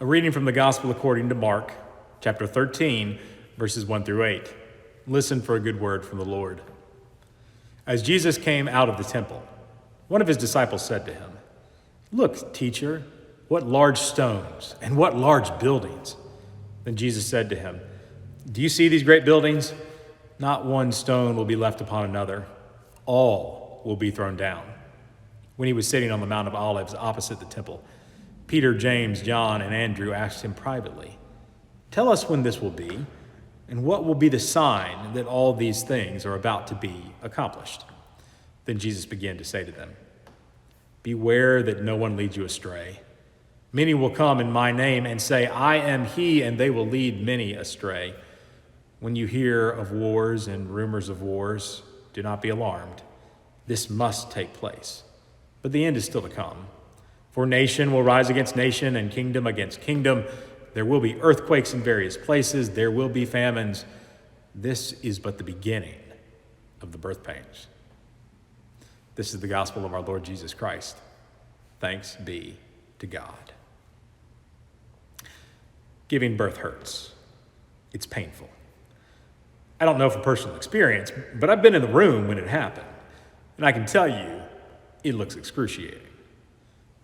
A reading from the Gospel according to Mark, chapter 13, verses 1 through 8. Listen for a good word from the Lord. As Jesus came out of the temple, one of his disciples said to him, "Look, teacher, what large stones and what large buildings." Then Jesus said to him, "Do you see these great buildings? Not one stone will be left upon another. All will be thrown down." When he was sitting on the Mount of Olives opposite the temple, Peter, James, John, and Andrew asked him privately, "Tell us when this will be, and what will be the sign that all these things are about to be accomplished?" Then Jesus began to say to them, "Beware that no one leads you astray. Many will come in my name and say, 'I am he,' and they will lead many astray. When you hear of wars and rumors of wars, do not be alarmed. This must take place, but the end is still to come. For nation will rise against nation and kingdom against kingdom. There will be earthquakes in various places. There will be famines. This is but the beginning of the birth pains." This is the gospel of our Lord Jesus Christ. Thanks be to God. Giving birth hurts. It's painful. I don't know from personal experience, but I've been in the room when it happened, and I can tell you it looks excruciating.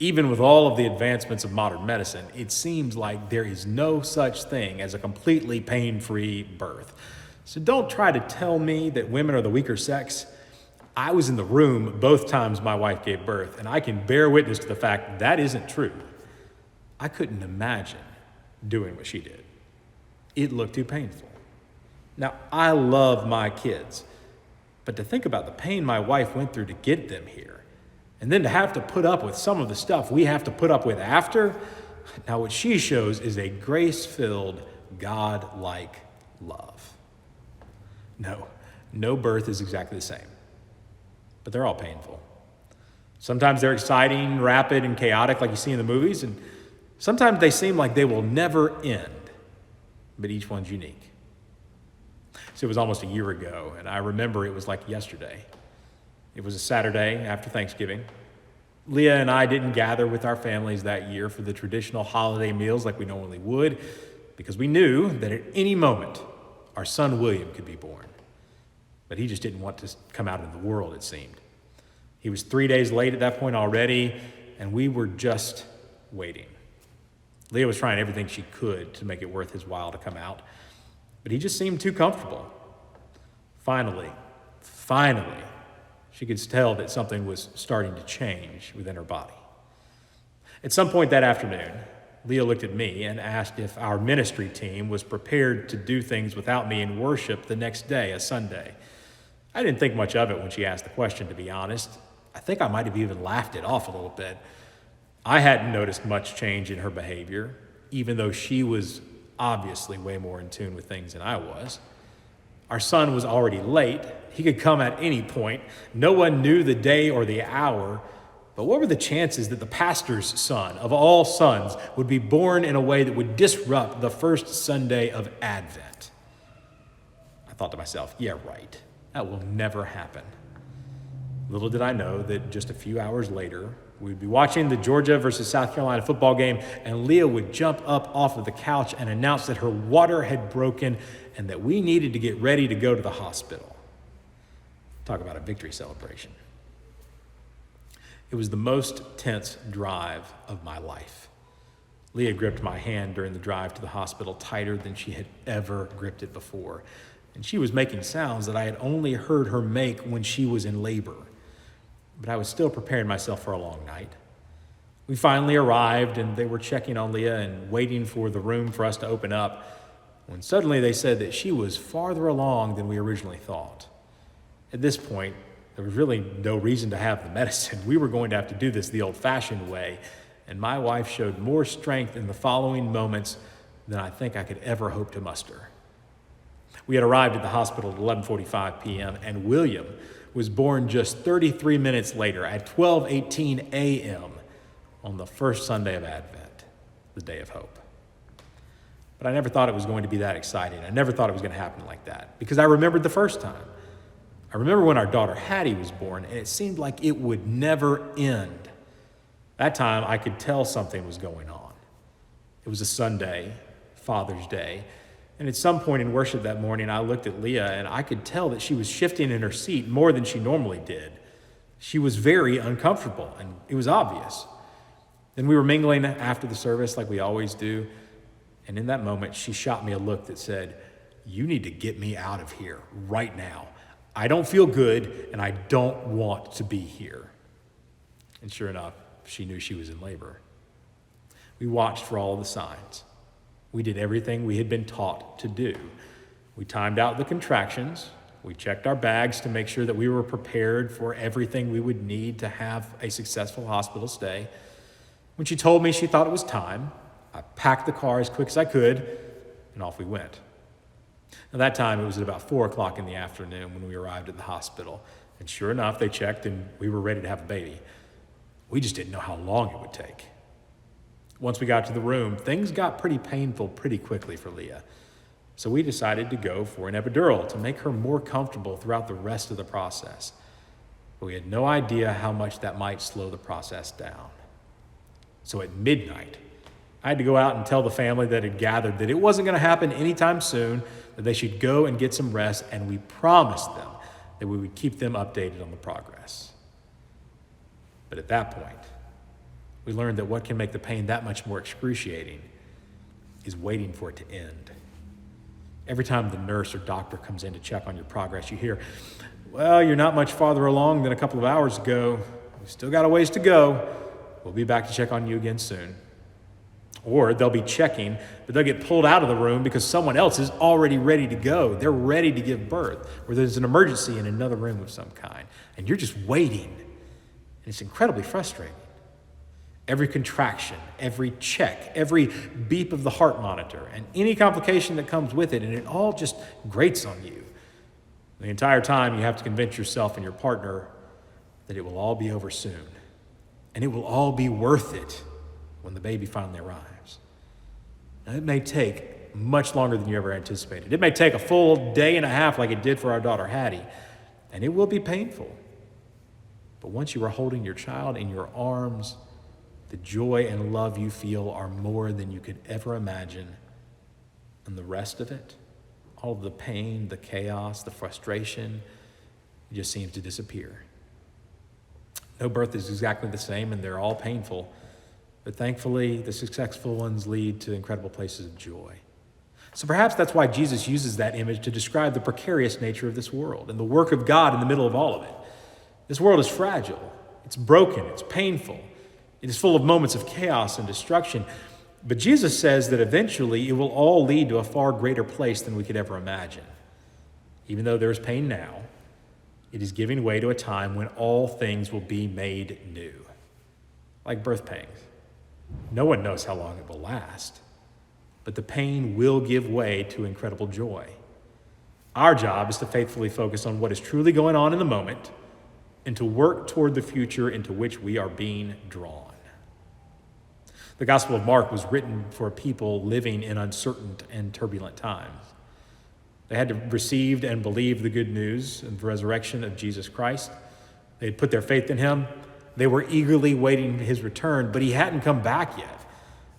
Even with all of the advancements of modern medicine, it seems like there is no such thing as a completely pain-free birth. So don't try to tell me that women are the weaker sex. I was in the room both times my wife gave birth, and I can bear witness to the fact that isn't true. I couldn't imagine doing what she did. It looked too painful. Now, I love my kids, but to think about the pain my wife went through to get them here, and then to have to put up with some of the stuff we have to put up with after, now what she shows is a grace-filled, God-like love. No birth is exactly the same, but they're all painful. Sometimes they're exciting, rapid, and chaotic like you see in the movies, and sometimes they seem like they will never end, but each one's unique. So it was almost a year ago, and I remember it was like yesterday. It was a Saturday after Thanksgiving. Leah and I didn't gather with our families that year for the traditional holiday meals like we normally would, because we knew that at any moment our son William could be born. But he just didn't want to come out into the world, it seemed. He was 3 days late at that point already, and we were just waiting. Leah was trying everything she could to make it worth his while to come out, but he just seemed too comfortable. Finally, she could tell that something was starting to change within her body. At some point that afternoon, Leah looked at me and asked if our ministry team was prepared to do things without me in worship the next day, a Sunday. I didn't think much of it when she asked the question, to be honest. I think I might have even laughed it off a little bit. I hadn't noticed much change in her behavior, even though she was obviously way more in tune with things than I was. Our son was already late. He could come at any point. No one knew the day or the hour. But what were the chances that the pastor's son, of all sons, would be born in a way that would disrupt the first Sunday of Advent? I thought to myself, yeah, right. That will never happen. Little did I know that just a few hours later, we'd be watching the Georgia versus South Carolina football game, and Leah would jump up off of the couch and announce that her water had broken and that we needed to get ready to go to the hospital. Talk about a victory celebration. It was the most tense drive of my life. Leah gripped my hand during the drive to the hospital tighter than she had ever gripped it before, and she was making sounds that I had only heard her make when she was in labor. But I was still preparing myself for a long night. We finally arrived, and they were checking on Leah and waiting for the room for us to open up, when suddenly they said that she was farther along than we originally thought. At this point, there was really no reason to have the medicine. We were going to have to do this the old-fashioned way, and my wife showed more strength in the following moments than I think I could ever hope to muster. We had arrived at the hospital at 11:45 p.m., and William was born just 33 minutes later at 12:18 a.m. on the first Sunday of Advent, the day of hope. But I never thought it was going to be that exciting. I never thought it was going to happen like that, because I remembered the first time. I remember when our daughter Hattie was born, and it seemed like it would never end. That time I could tell something was going on. It was a Sunday, Father's Day. And at some point in worship that morning, I looked at Leah and I could tell that she was shifting in her seat more than she normally did. She was very uncomfortable, and it was obvious. Then we were mingling after the service like we always do. And in that moment, she shot me a look that said, "You need to get me out of here right now. I don't feel good, and I don't want to be here." And sure enough, she knew she was in labor. We watched for all of the signs. We did everything we had been taught to do. We timed out the contractions. We checked our bags to make sure that we were prepared for everything we would need to have a successful hospital stay. When she told me she thought it was time, I packed the car as quick as I could, and off we went. At that time, it was at about 4 o'clock in the afternoon when we arrived at the hospital. And sure enough, they checked, and we were ready to have a baby. We just didn't know how long it would take. Once we got to the room, things got pretty painful pretty quickly for Leah. So we decided to go for an epidural to make her more comfortable throughout the rest of the process. But we had no idea how much that might slow the process down. So at midnight, I had to go out and tell the family that had gathered that it wasn't going to happen anytime soon, that they should go and get some rest, and we promised them that we would keep them updated on the progress. But at that point, we learned that what can make the pain that much more excruciating is waiting for it to end. Every time the nurse or doctor comes in to check on your progress, you hear, "Well, you're not much farther along than a couple of hours ago. We've still got a ways to go. We'll be back to check on you again soon." Or they'll be checking, but they'll get pulled out of the room because someone else is already ready to go. They're ready to give birth, or there's an emergency in another room of some kind, and you're just waiting. And it's incredibly frustrating. Every contraction, every check, every beep of the heart monitor, and any complication that comes with it, and it all just grates on you. The entire time you have to convince yourself and your partner that it will all be over soon, and it will all be worth it when the baby finally arrives. Now, it may take much longer than you ever anticipated. It may take a full day and a half like it did for our daughter Hattie, and it will be painful. But once you are holding your child in your arms, the joy and love you feel are more than you could ever imagine. And the rest of it, all of the pain, the chaos, the frustration, it just seems to disappear. No birth is exactly the same, and they're all painful. But thankfully, the successful ones lead to incredible places of joy. So perhaps that's why Jesus uses that image to describe the precarious nature of this world and the work of God in the middle of all of it. This world is fragile. It's broken. It's painful. It is full of moments of chaos and destruction. But Jesus says that eventually it will all lead to a far greater place than we could ever imagine. Even though there is pain now, it is giving way to a time when all things will be made new. Like birth pangs. No one knows how long it will last, but the pain will give way to incredible joy. Our job is to faithfully focus on what is truly going on in the moment and to work toward the future into which we are being drawn. The Gospel of Mark was written for people living in uncertain and turbulent times. They had to receive and believe the good news of the resurrection of Jesus Christ. They had put their faith in him. They were eagerly waiting his return, but he hadn't come back yet.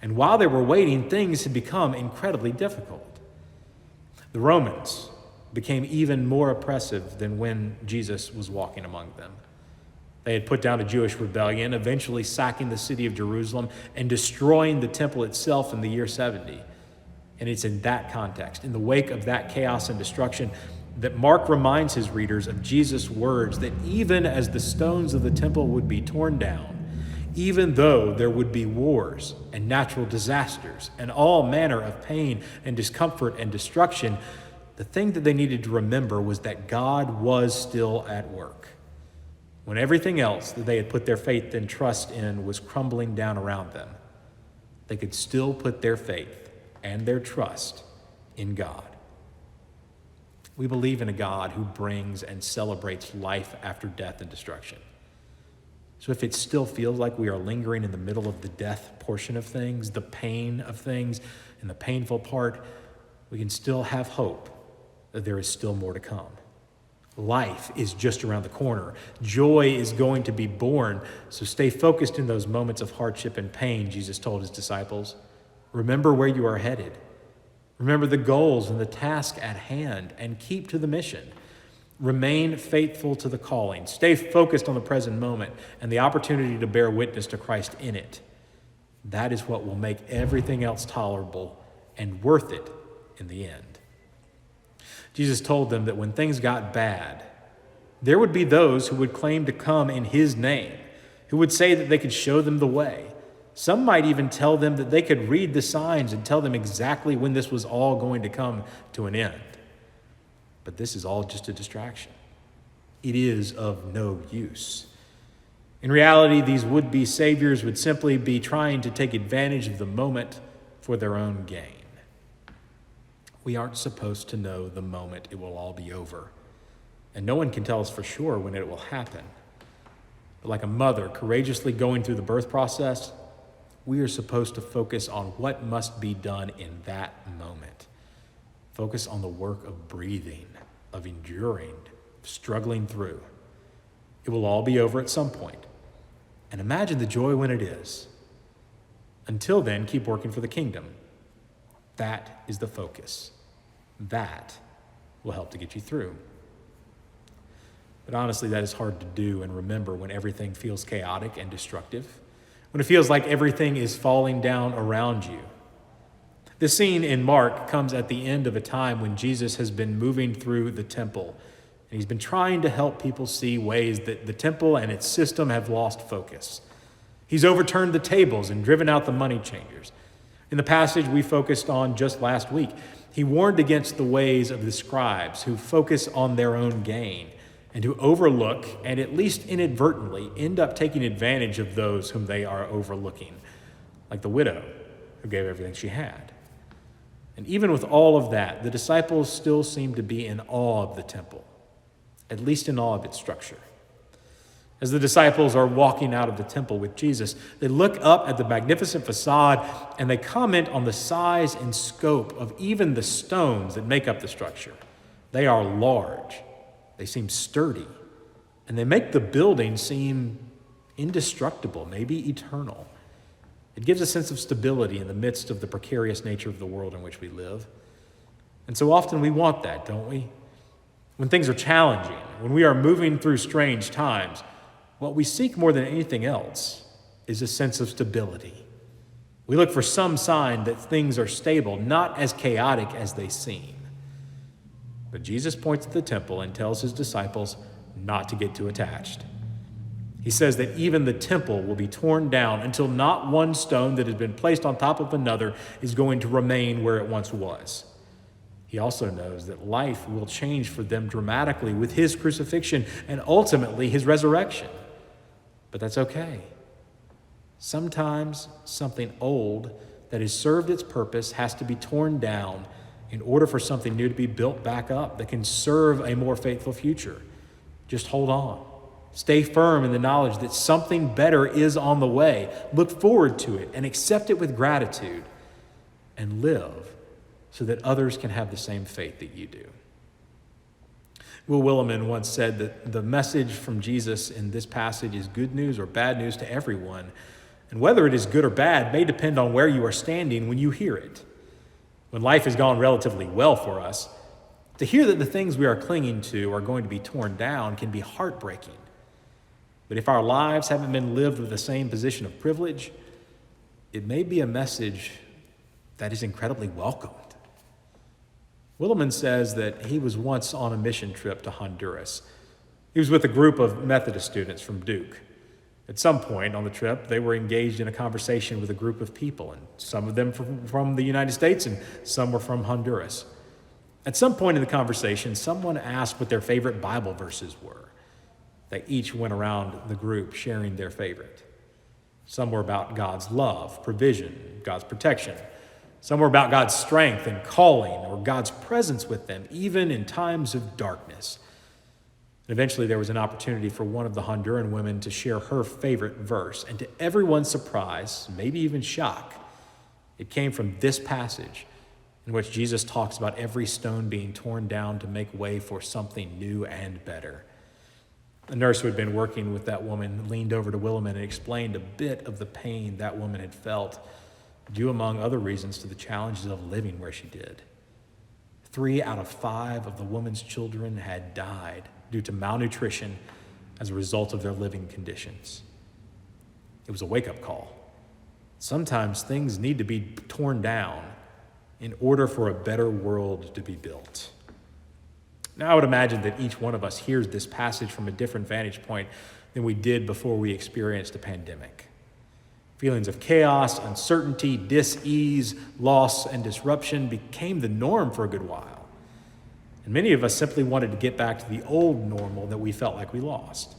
And while they were waiting, things had become incredibly difficult. The Romans became even more oppressive than when Jesus was walking among them. They had put down a Jewish rebellion, eventually sacking the city of Jerusalem and destroying the temple itself in the year 70. And it's in that context, in the wake of that chaos and destruction, that Mark reminds his readers of Jesus' words that even as the stones of the temple would be torn down, even though there would be wars and natural disasters and all manner of pain and discomfort and destruction, the thing that they needed to remember was that God was still at work. When everything else that they had put their faith and trust in was crumbling down around them, they could still put their faith and their trust in God. We believe in a God who brings and celebrates life after death and destruction. So if it still feels like we are lingering in the middle of the death portion of things, the pain of things, and the painful part, we can still have hope that there is still more to come. Life is just around the corner. Joy is going to be born. So stay focused in those moments of hardship and pain, Jesus told his disciples, Remember where you are headed. Remember the goals and the task at hand, and keep to the mission. Remain faithful to the calling. Stay focused on the present moment and the opportunity to bear witness to Christ in it. That is what will make everything else tolerable and worth it in the end. Jesus told them that when things got bad, there would be those who would claim to come in his name, who would say that they could show them the way. Some might even tell them that they could read the signs and tell them exactly when this was all going to come to an end. But this is all just a distraction. It is of no use. In reality, these would-be saviors would simply be trying to take advantage of the moment for their own gain. We aren't supposed to know the moment it will all be over, and no one can tell us for sure when it will happen. But like a mother courageously going through the birth process, we are supposed to focus on what must be done in that moment. Focus on the work of breathing, of enduring, of struggling through. It will all be over at some point. And imagine the joy when it is. Until then, keep working for the kingdom. That is the focus. That will help to get you through. But honestly, that is hard to do and remember when everything feels chaotic and destructive, when it feels like everything is falling down around you. This scene in Mark comes at the end of a time when Jesus has been moving through the temple, and he's been trying to help people see ways that the temple and its system have lost focus. He's overturned the tables and driven out the money changers. In the passage we focused on just last week, he warned against the ways of the scribes who focus on their own gain and who overlook and at least inadvertently end up taking advantage of those whom they are overlooking, like the widow who gave everything she had. And even with all of that, the disciples still seem to be in awe of the temple, at least in awe of its structure. As the disciples are walking out of the temple with Jesus, they look up at the magnificent facade and they comment on the size and scope of even the stones that make up the structure. They are large, they seem sturdy, and they make the building seem indestructible, maybe eternal. It gives a sense of stability in the midst of the precarious nature of the world in which we live. And so often we want that, don't we? When things are challenging, when we are moving through strange times, what we seek more than anything else is a sense of stability. We look for some sign that things are stable, not as chaotic as they seem. But Jesus points to the temple and tells his disciples not to get too attached. He says that even the temple will be torn down until not one stone that has been placed on top of another is going to remain where it once was. He also knows that life will change for them dramatically with his crucifixion and ultimately his resurrection. But that's okay. Sometimes something old that has served its purpose has to be torn down in order for something new to be built back up that can serve a more faithful future. Just hold on. Stay firm in the knowledge that something better is on the way. Look forward to it and accept it with gratitude and live so that others can have the same faith that you do. Will Willimon once said that the message from Jesus in this passage is good news or bad news to everyone, and whether it is good or bad may depend on where you are standing when you hear it. When life has gone relatively well for us, to hear that the things we are clinging to are going to be torn down can be heartbreaking. But if our lives haven't been lived with the same position of privilege, it may be a message that is incredibly welcomed. Willimon says that he was once on a mission trip to Honduras. He was with a group of Methodist students from Duke. At some point on the trip, they were engaged in a conversation with a group of people, and some of them from the United States and some were from Honduras. At some point in the conversation, someone asked what their favorite Bible verses were. They each went around the group sharing their favorite. Some were about God's love, provision, God's protection. Some were about God's strength and calling, or God's presence with them, even in times of darkness. And eventually there was an opportunity for one of the Honduran women to share her favorite verse. And to everyone's surprise, maybe even shock, it came from this passage in which Jesus talks about every stone being torn down to make way for something new and better. The nurse who had been working with that woman leaned over to Willimon and explained a bit of the pain that woman had felt. due among other reasons to the challenges of living where she did. 3 out of 5 of the woman's children had died due to malnutrition as a result of their living conditions. It was a wake-up call. Sometimes things need to be torn down in order for a better world to be built. Now, I would imagine that each one of us hears this passage from a different vantage point than we did before we experienced a pandemic. Feelings of chaos, uncertainty, dis-ease, loss, and disruption became the norm for a good while. And many of us simply wanted to get back to the old normal that we felt like we lost.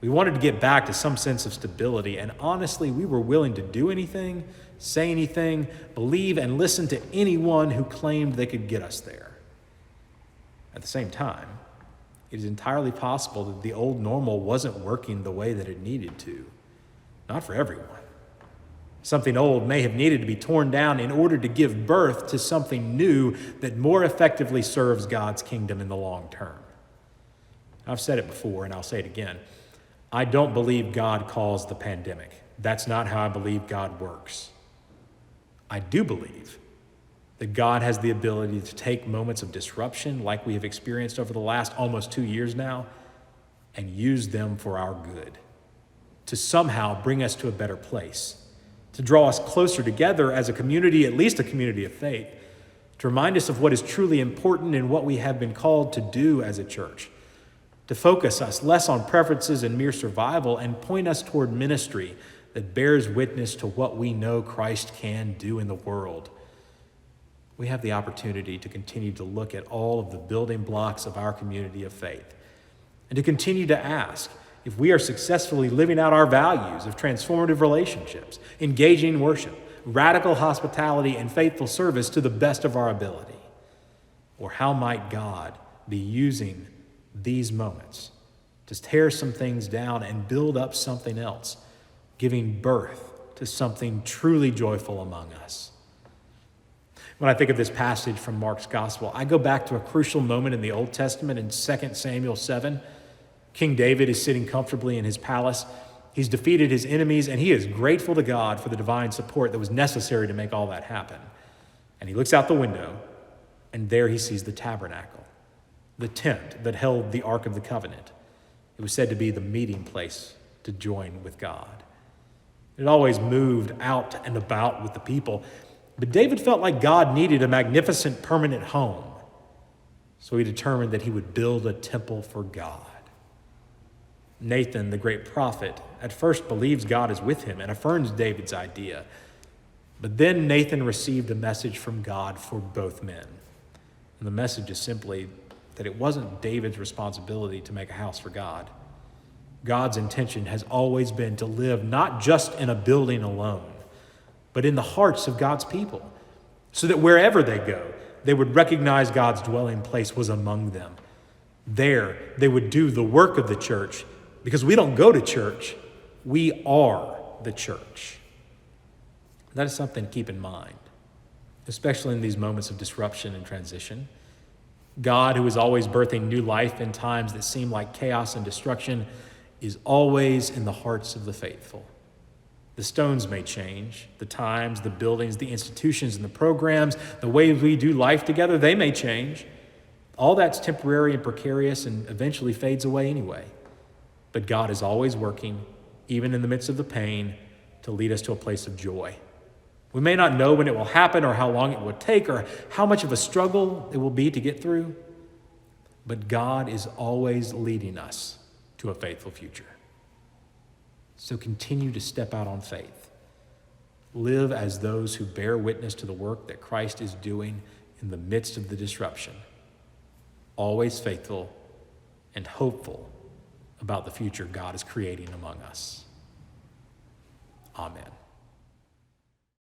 We wanted to get back to some sense of stability, and honestly, we were willing to do anything, say anything, believe and listen to anyone who claimed they could get us there. At the same time, it is entirely possible that the old normal wasn't working the way that it needed to. Not for everyone. Something old may have needed to be torn down in order to give birth to something new that more effectively serves God's kingdom in the long term. I've said it before, and I'll say it again. I don't believe God caused the pandemic. That's not how I believe God works. I do believe that God has the ability to take moments of disruption like we have experienced over the last almost 2 years now and use them for our good, to somehow bring us to a better place, to draw us closer together as a community, at least a community of faith, to remind us of what is truly important and what we have been called to do as a church, to focus us less on preferences and mere survival and point us toward ministry that bears witness to what we know Christ can do in the world. We have the opportunity to continue to look at all of the building blocks of our community of faith and to continue to ask if we are successfully living out our values of transformative relationships, engaging worship, radical hospitality, and faithful service to the best of our ability. Or how might God be using these moments to tear some things down and build up something else, giving birth to something truly joyful among us? When I think of this passage from Mark's gospel, I go back to a crucial moment in the Old Testament in 2 Samuel 7. King David is sitting comfortably in his palace. He's defeated his enemies, and he is grateful to God for the divine support that was necessary to make all that happen. And he looks out the window, and there he sees the tabernacle, the tent that held the Ark of the Covenant. It was said to be the meeting place to join with God. It always moved out and about with the people, but David felt like God needed a magnificent permanent home, so he determined that he would build a temple for God. Nathan, the great prophet, at first believes God is with him and affirms David's idea. But then Nathan received a message from God for both men. And the message is simply that it wasn't David's responsibility to make a house for God. God's intention has always been to live not just in a building alone, but in the hearts of God's people, so that wherever they go, they would recognize God's dwelling place was among them. There, they would do the work of the church, because we don't go to church, we are the church. That is something to keep in mind, especially in these moments of disruption and transition. God, who is always birthing new life in times that seem like chaos and destruction, is always in the hearts of the faithful. The stones may change, the times, the buildings, the institutions, and the programs, the way we do life together, they may change. All that's temporary and precarious and eventually fades away anyway. But God is always working, even in the midst of the pain, to lead us to a place of joy. We may not know when it will happen or how long it will take or how much of a struggle it will be to get through, but God is always leading us to a faithful future. So continue to step out on faith. Live as those who bear witness to the work that Christ is doing in the midst of the disruption, always faithful and hopeful about the future God is creating among us. Amen.